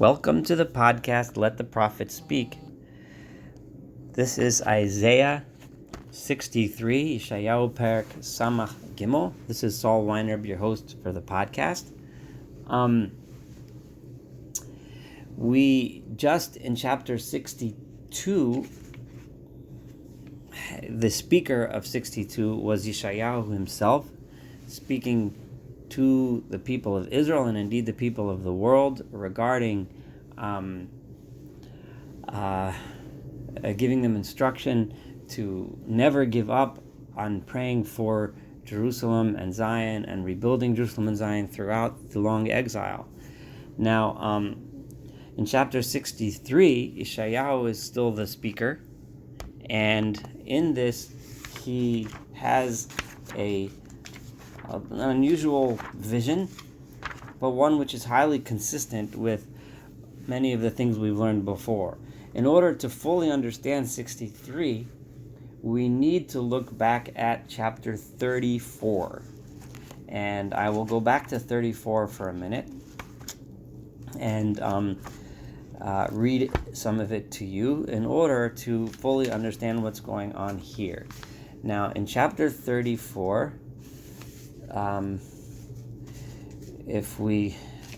Welcome to the podcast, Let the Prophet Speak. This is Isaiah 63, Yeshayahu Perek Samach Gimel. This is Saul Weinreb, your host for the podcast. We just in chapter 62, the speaker of 62 was Yeshayahu himself, speaking to the people of Israel and indeed the people of the world regarding giving them instruction to never give up on praying for Jerusalem and Zion and rebuilding Jerusalem and Zion throughout the long exile. Now, in chapter 63, Yeshayahu is still the speaker, and in this he has an unusual vision, but one which is highly consistent with many of the things we've learned before. In order to fully understand 63, we need to look back at chapter 34. And I will go back to 34 for a minute and read some of it to you in order to fully understand what's going on here. Now, in chapter 34,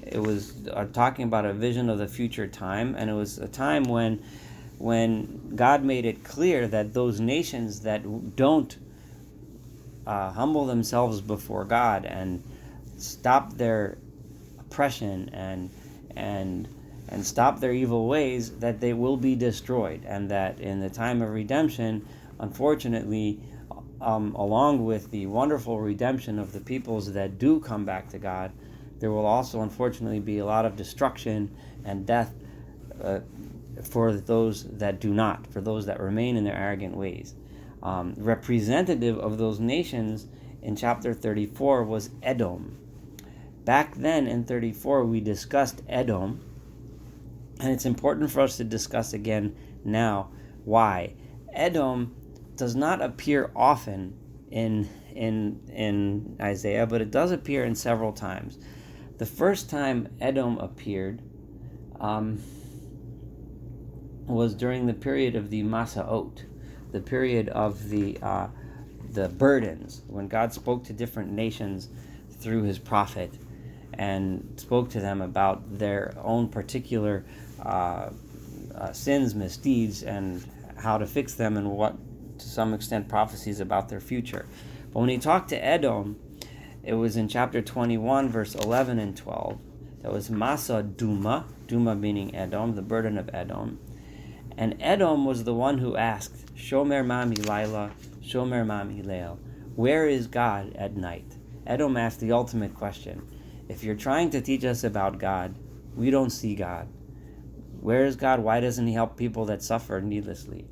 it was talking about a vision of the future time, and it was a time when God made it clear that those nations that don't humble themselves before God and stop their oppression and stop their evil ways, that they will be destroyed, and that in the time of redemption, unfortunately, along with the wonderful redemption of the peoples that do come back to God, there will also unfortunately be a lot of destruction and death for those that do not, for those that remain in their arrogant ways. Representative of those nations in chapter 34 was Edom. Back then in 34 we discussed Edom, and it's important for us to discuss again now why. Edom does not appear often in Isaiah, but it does appear in several times. The first time Edom appeared was during the period of the Masa'ot, the period of the burdens, when God spoke to different nations through his prophet and spoke to them about their own particular sins, misdeeds, and how to fix them, and what, to some extent, prophecies about their future. But when he talked to Edom, it was in chapter 21, verse 11 and 12. That was Masa Duma, Duma meaning Edom, the burden of Edom. And Edom was the one who asked, Shomer Mami Laila, Shomer Mami Leil, where is God at night? Edom asked the ultimate question. If you're trying to teach us about God, we don't see God. Where is God? Why doesn't he help people that suffer needlessly?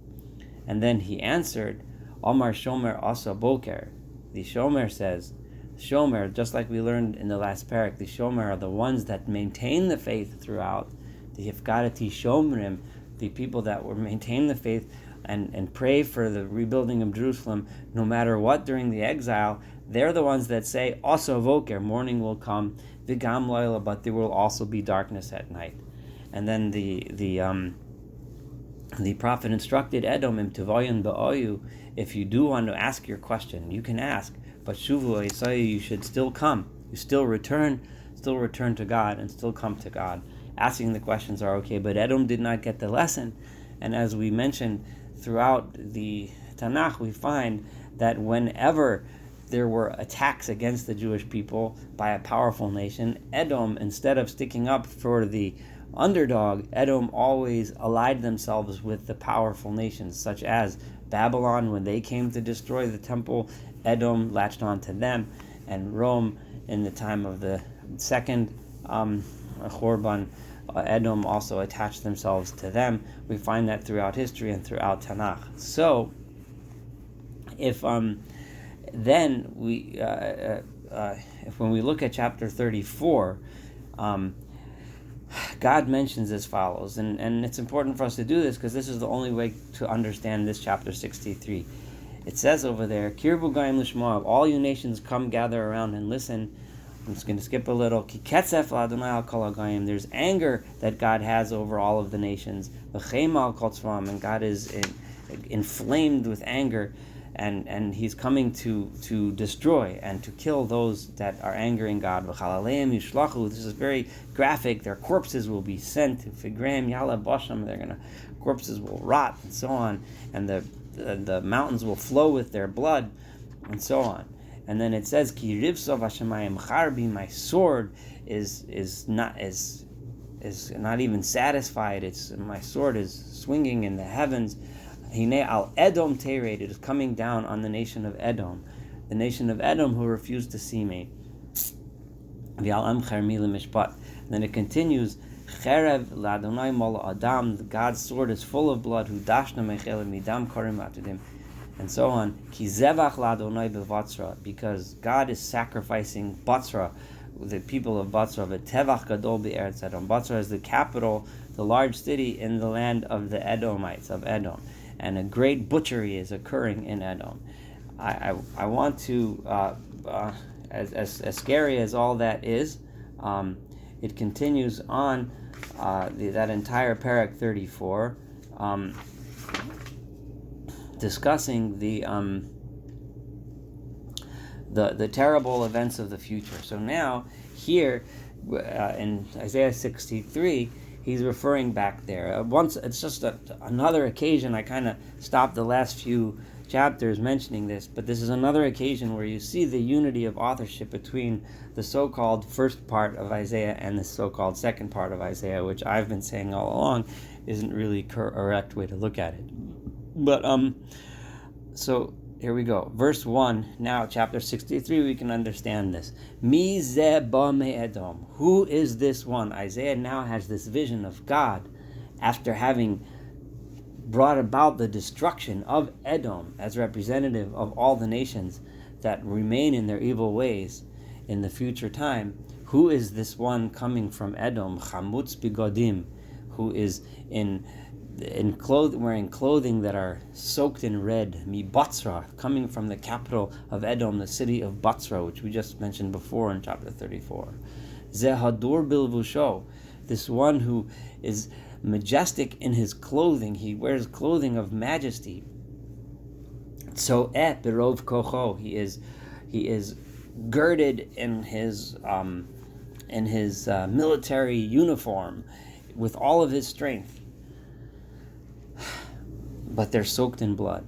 And then he answered, Omar Shomer Asa Boker. The Shomer says, Shomer, just like we learned in the last parak, the Shomer are the ones that maintain the faith throughout. The Hifgadati Shomrim, the people that will maintain the faith and pray for the rebuilding of Jerusalem no matter what during the exile. They're the ones that say, Asa Voker, morning will come, Vigam Loyla, but there will also be darkness at night. And then the prophet instructed Edom, Im Tevoyin Ba'oyu, if you do want to ask your question, you can ask, but Shuvu Esayu, you should still come. You still return to God and still come to God. Asking the questions are okay, but Edom did not get the lesson. And as we mentioned throughout the Tanakh, we find that whenever there were attacks against the Jewish people by a powerful nation, Edom, instead of sticking up for the underdog, Edom always allied themselves with the powerful nations, such as Babylon. When they came to destroy the temple, Edom latched on to them, and Rome, in the time of the second Chorban, Edom also attached themselves to them. We find that throughout history and throughout Tanakh. So, if then we if when we look at chapter 34, God mentions as follows, and it's important for us to do this because this is the only way to understand this chapter 63. It says over there, Kirbu Gaim Lishmoab, all you nations come gather around and listen I'm just going to skip a little. Ki ketzef la'Adonai al kol hagayim. There's anger that God has over all of the nations. V'cheima al kol tzvaam, and God is inflamed with anger, and He's coming to destroy and to kill those that are angering God. V'chalaleim yishlachu. This is very graphic. Their corpses will be sent to Figram Yala Bosham. Corpses will rot and so on, and the mountains will flow with their blood, and so on. And then it says, "Ki rivsov hashemayim charbi." My sword is not even satisfied. My sword is swinging in the heavens. Hine al Edom tered. It is coming down on the nation of Edom, who refused to see me. V'al am chermi lemishpat. Then it continues. Cherev la'Adonai mola adam. God's sword is full of blood. Hu dashna mechel midam korim atudim. And so on. Ki zevach la'Adonai bevatzra, because God is sacrificing Batzra, the people of Batzra. V'tevach gadol be'eretz Edom. Batzra is the capital, the large city in the land of the Edomites, of Edom. And a great butchery is occurring in Edom. I want to, as scary as all that is, it continues on that entire parak 34, discussing the terrible events of the future. So now here in Isaiah 63, he's referring back there. Once it's just another occasion. I kind of stopped the last few chapters mentioning this, but this is another occasion where you see the unity of authorship between the so-called first part of Isaiah and the so-called second part of Isaiah, which I've been saying all along isn't really correct way to look at it. But so here we go. Verse 1, now chapter 63, we can understand this. Mi zeh ba me Edom. Who is this one? Isaiah now has this vision of God after having brought about the destruction of Edom as representative of all the nations that remain in their evil ways in the future time. Who is this one coming from Edom? Chamutz bigodim, who is wearing clothing that are soaked in red. Mi Batzra, coming from the capital of Edom, the city of Batzra, which we just mentioned before in chapter 34. Zeh hadur bilvusho, this one who is majestic in his clothing. He wears clothing of majesty. So berov kocho, he is girded in his military uniform with all of his strength, but they're soaked in blood.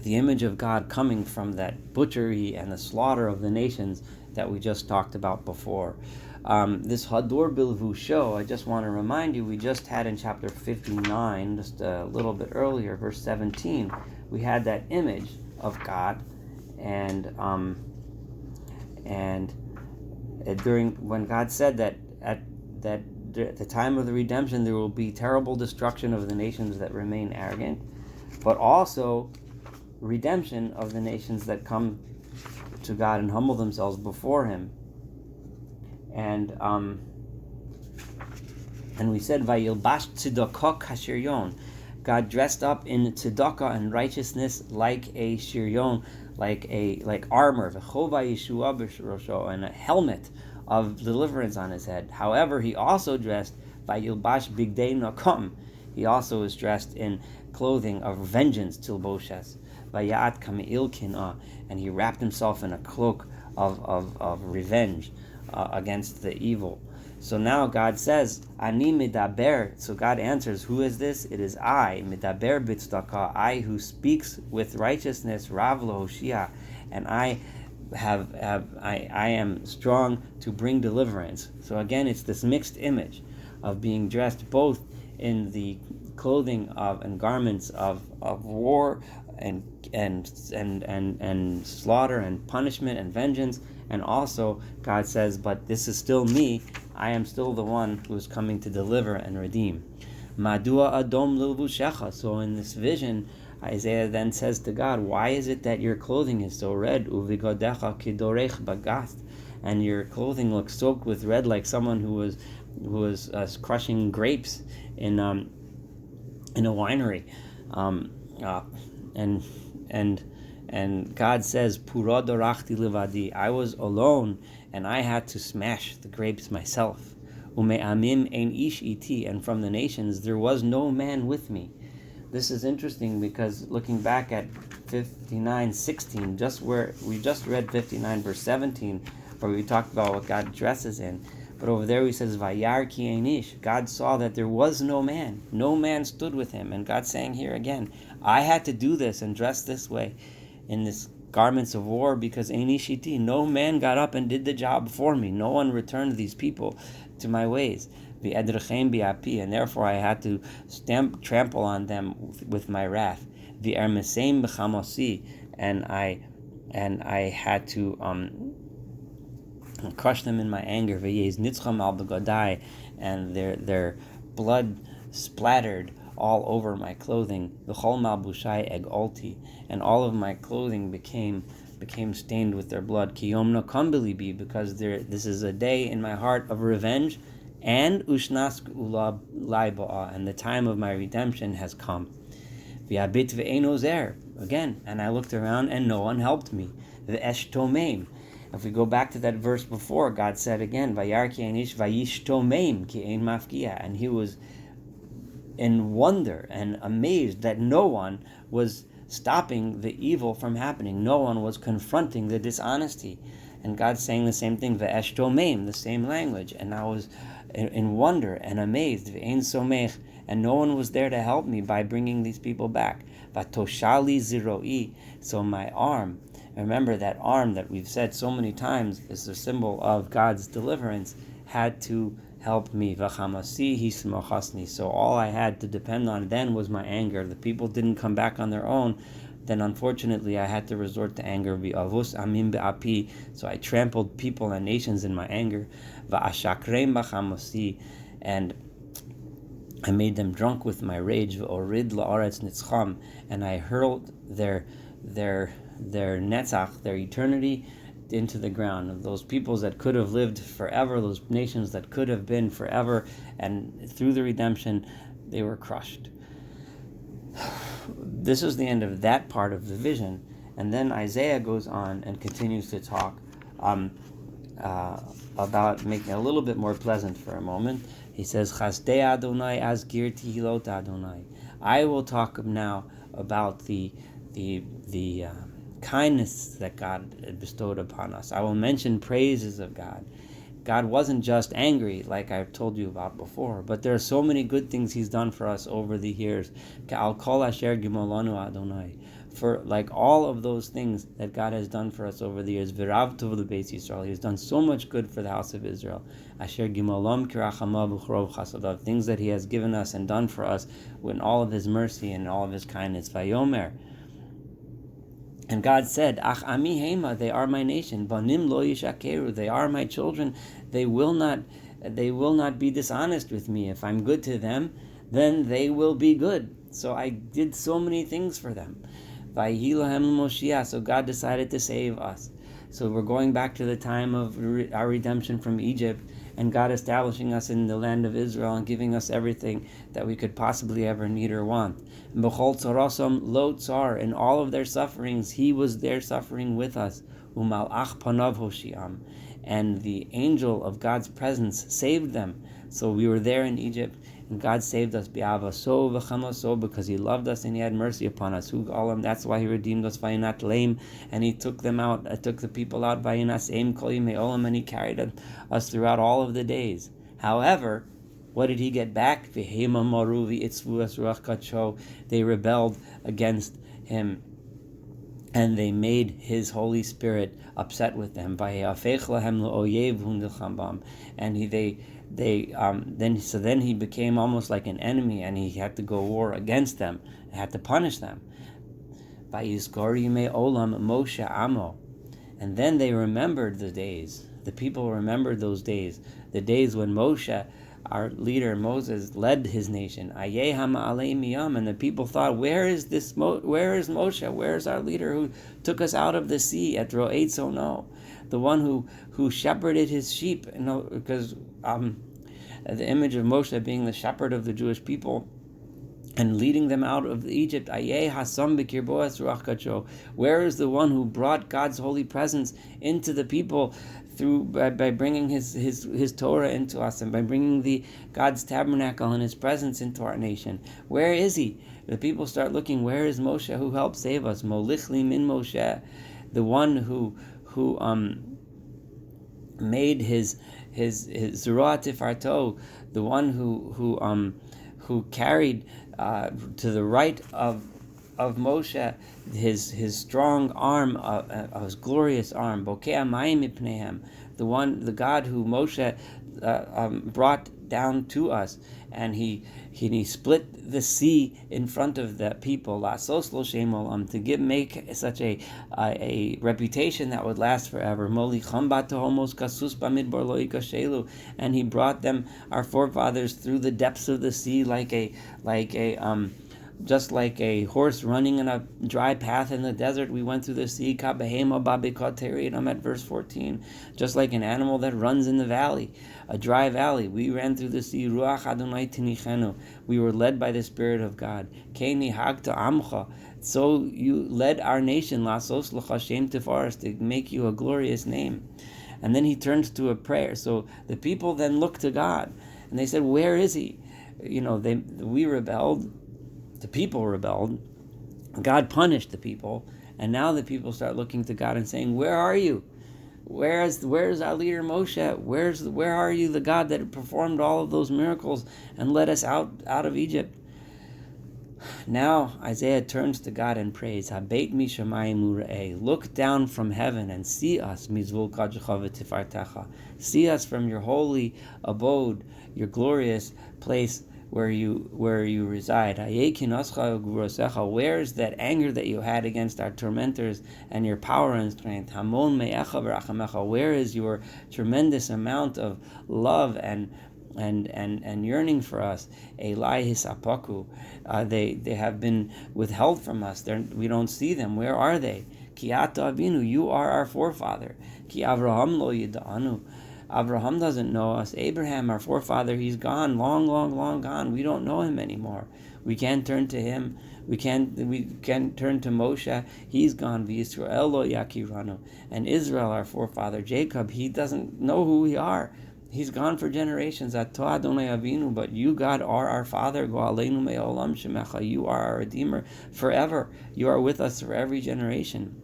The image of God coming from that butchery and the slaughter of the nations that we just talked about before. This Hadur Bilvusho, I just want to remind you, we just had in chapter 59, just a little bit earlier, verse 17, we had that image of God, and during when God said that at the time of the redemption there will be terrible destruction of the nations that remain arrogant, but also redemption of the nations that come to God and humble themselves before Him. And we said Vayilbash tzedakah kashiryon, God dressed up in tzedakah and righteousness like a shiryon, like armor, v'chova yeshua b'rosho, and a helmet of deliverance on his head. However, he also dressed Vayilbash bigdei nakom. He also is dressed in clothing of vengeance, tilboshes. Vayat kameil kinah, and he wrapped himself in a cloak of revenge against the evil. So now God says, Ani medaber. So God answers, who is this? It is I, medaber b'tzedakah, I who speaks with righteousness, Rav Lahoshia, and I am strong to bring deliverance. So again, it's this mixed image of being dressed both in the clothing of and garments of war and slaughter and punishment and vengeance, and also God says, but this is still me. I am still the one who is coming to deliver and redeem. Madua adom lilvushecha. So in this vision, Isaiah then says to God, why is it that your clothing is so red? Uvigodecha kidorech bagast, and your clothing looks soaked with red like someone who was crushing grapes in a winery, And God says, Pura dorachti levadi, I was alone, and I had to smash the grapes myself. Ume'amim ein ish iti, and from the nations there was no man with me. This is interesting because looking back at 59:16, just where we just read 59 verse 17, where we talked about what God dresses in, but over there he says Vayar ki ein ish. God saw that there was no man stood with him, and God's saying here again, I had to do this and dress this way, in this garments of war, because ein ish iti, no man got up and did the job for me. No one returned these people to my ways. And therefore I had to trample on them with my wrath. And I had to crush them in my anger. And their blood splattered all over my clothing. And all of my clothing became stained with their blood. Because this is a day in my heart of revenge, and ushnas ulab, and the time of my redemption has come. V'abit ve'eno zer, again, and I looked around and no one helped me. V'eshtomeim. If we go back to that verse before, God said again, Vayar ki ein ish vayishtomeim ki ein mafkia, and he was in wonder and amazed that no one was stopping the evil from happening. No one was confronting the dishonesty. And God's saying the same thing, ve'eshtomeim, the same language. And I was in wonder and amazed, ve'ein somech, and no one was there to help me by bringing these people back. Vatoshali ziroi, so my arm, remember that arm that we've said so many times is the symbol of God's deliverance, had to help me. V'chamasi hismachasni, so all I had to depend on then was my anger. The people didn't come back on their own. Then unfortunately I had to resort to anger. V'avus amim be'api, so I trampled people and nations in my anger. V'ashakreim b'chamasi, and I made them drunk with my rage. V'orid la'aretz nitzcham, and I hurled their netzach, their eternity, into the ground. Those peoples that could have lived forever, those nations that could have been forever, and through the redemption, they were crushed. This is the end of that part of the vision, and then Isaiah goes on and continues to talk about making it a little bit more pleasant for a moment. He says, Chasdei Adonai azgir tehilot Adonai. I will talk now about the kindness that God bestowed upon us. I will mention praises of God. God wasn't just angry, like I've told you about before, but there are so many good things He's done for us over the years. Ka'al kol asher gimolanu Adonai. For like all of those things that God has done for us over the years, v'rav tov l'beis Yisrael, He has done so much good for the house of Israel. Asher gimolam kirachamav v'chrov chasadav, things that He has given us and done for us with all of His mercy and all of His kindness. Vayomer. And God said, Ach ami hema, they are my nation. Banim lo yishakeru, they are my children. They will not be dishonest with me. If I'm good to them, then they will be good. So I did so many things for them. Vayhi lahem l'moshiach, so God decided to save us. So we're going back to the time of our redemption from Egypt, and God establishing us in the land of Israel and giving us everything that we could possibly ever need or want. B'chol tzarosam lo tzar, in all of their sufferings, He was there suffering with us. Umalach panav hoshiam, and the angel of God's presence saved them. So we were there in Egypt, and God saved us bi'avaso v'chamaso, because He loved us and He had mercy upon us. That's why He redeemed us vayinat lame, and He took them out, took the people out vayinas eim kol yimei olam, and He carried us throughout all of the days. However, what did He get back? V'hema maru v'itzvu es ruach kadsho, they rebelled against Him, and they made His Holy Spirit upset with them. Vayafech lahem le'oyev hu nilcham bam, and then He became almost like an enemy, and He had to go war against them, and had to punish them. Vayizkor yimei olam Moshe amo, and then they remembered the days. The people remembered those days, the days when Moshe, our leader Moses, led his nation. Ayeh ha'ma'alei miyam, and the people thought, where is Moshe? Where is our leader who took us out of the sea at Ro'et Sono? The one who shepherded his sheep, because the image of Moshe being the shepherd of the Jewish people and leading them out of Egypt. Where is the one who brought God's holy presence into the people through by bringing his Torah into us, and by bringing the God's tabernacle and his presence into our nation? Where is he? The people start looking. Where is Moshe, who helped save us? Molichli min Moshe, the one who made his Zerah Tifarto, the one who carried to the right of Moshe his strong arm, his glorious arm, Bokeh Mayim Mipnehem, the God who Moshe brought down to us, and he split the sea in front of the people, Lasos Lo Shem Olam, to make such a reputation that would last forever. Molicham Batohomos Kasus Bamidbar Lo Ikashelu, and he brought them, our forefathers, through the depths of the sea just like a horse running in a dry path in the desert. We went through the sea. I'm at verse 14. Just like an animal that runs in the valley, a dry valley, we ran through the sea. Ruach Adonai tinichenu. We were led by the Spirit of God. Keini hagta amcha. So you led our nation, lasos l'chashem tifaras, to make you a glorious name. And then he turns to a prayer. So the people then look to God, and they said, "Where is he?" We rebelled. The people rebelled. God punished the people, and now the people start looking to God and saying, "Where are you? Where's our leader Moshe? Where are you, the God that performed all of those miracles and led us out of Egypt?" Now Isaiah turns to God and prays, "Habeit mi shamayim u're'eh." Look down from heaven and see us, mizvul kadecha v'tifartecha. See us from your holy abode, your glorious place where you reside. Where is that anger that you had against our tormentors and your power and strength? Where is your tremendous amount of love and yearning for us? Elai hisapaku. They have been withheld from us. We don't see them. Where are they? Ki ata avinu. You are our forefather. Ki Avraham lo yida'anu. Abraham doesn't know us. Abraham, our forefather, he's gone, long gone. We don't know him anymore. We can't turn to him. We can't turn to Moshe. He's gone. V'Yisrael lo yakiranu. And Israel, our forefather, Jacob, he doesn't know who we are. He's gone for generations. Ato Adonai Avinu, but you, God, are our Father. Go'aleinu me'olam shemecha. You are our Redeemer forever. You are with us for every generation.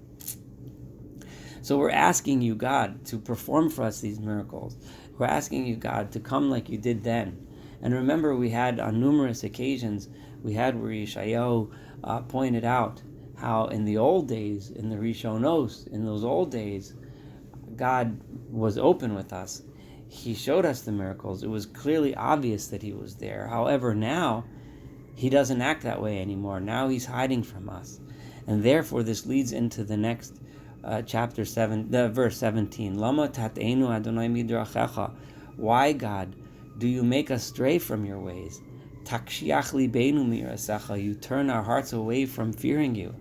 So we're asking you, God, to perform for us these miracles. We're asking you, God, to come like you did then. And remember, we had on numerous occasions, where Yeshayahu pointed out how in the old days, in the Rishonos, in those old days, God was open with us. He showed us the miracles. It was clearly obvious that he was there. However, now, he doesn't act that way anymore. Now he's hiding from us. And therefore, this leads into the next chapter 7, verse 17. Lama tateinu Adonai midrachecha. Why, God, do you make us stray from your ways? Takshiach libeinu mirasecha. You turn our hearts away from fearing you.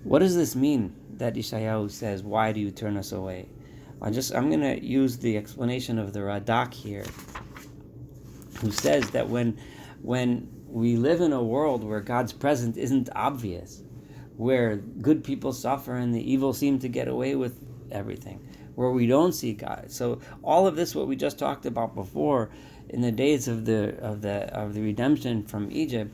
What does this mean that Yeshayahu says, why do you turn us away? I'm going to use the explanation of the Radak here, who says that when we live in a world where God's presence isn't obvious, where good people suffer and the evil seem to get away with everything, where we don't see God. So all of this, what we just talked about before, in the days of the redemption from Egypt,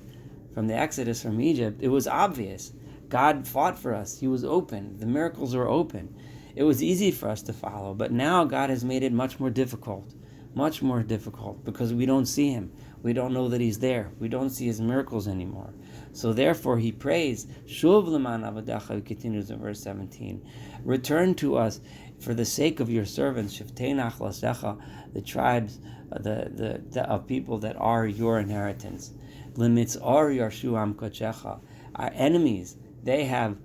from the Exodus from Egypt, it was obvious. God fought for us. He was open. The miracles were open. It was easy for us to follow. But now God has made it much more difficult, because we don't see him. We don't know that he's there. We don't see his miracles anymore. So therefore he prays, Shuv l'man avadecha, he continues in verse 17, return to us for the sake of your servants, Shiftei nachlasecha, the tribes of people that are your inheritance. L'mitzar yarshu am kochecha, our enemies, they have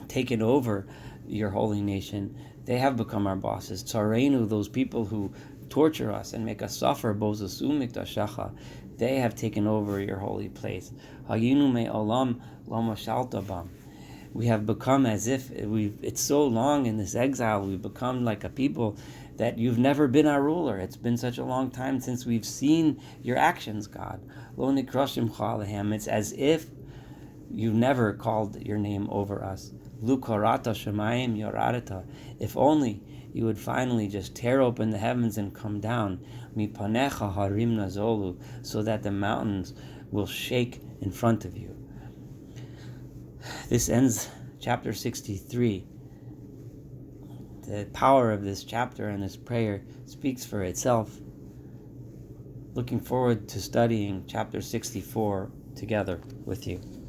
taken over your holy nation. They have become our bosses. Tzarenu, those people who torture us and make us suffer, bozasu mikdashecha, they have taken over your holy place. Hayinu me'olam lo mashalta bam. We have become as if it's so long in this exile, we've become like a people that you've never been our ruler. It's been such a long time since we've seen your actions, God. Lo nikroshim chalehem. It's as if you've never called your name over us. Lu korata shemayim yoradata. If only you would finally just tear open the heavens and come down. Mipanecha harim nazolu, so that the mountains will shake in front of you. This ends chapter 63. The power of this chapter and this prayer speaks for itself. Looking forward to studying chapter 64 together with you.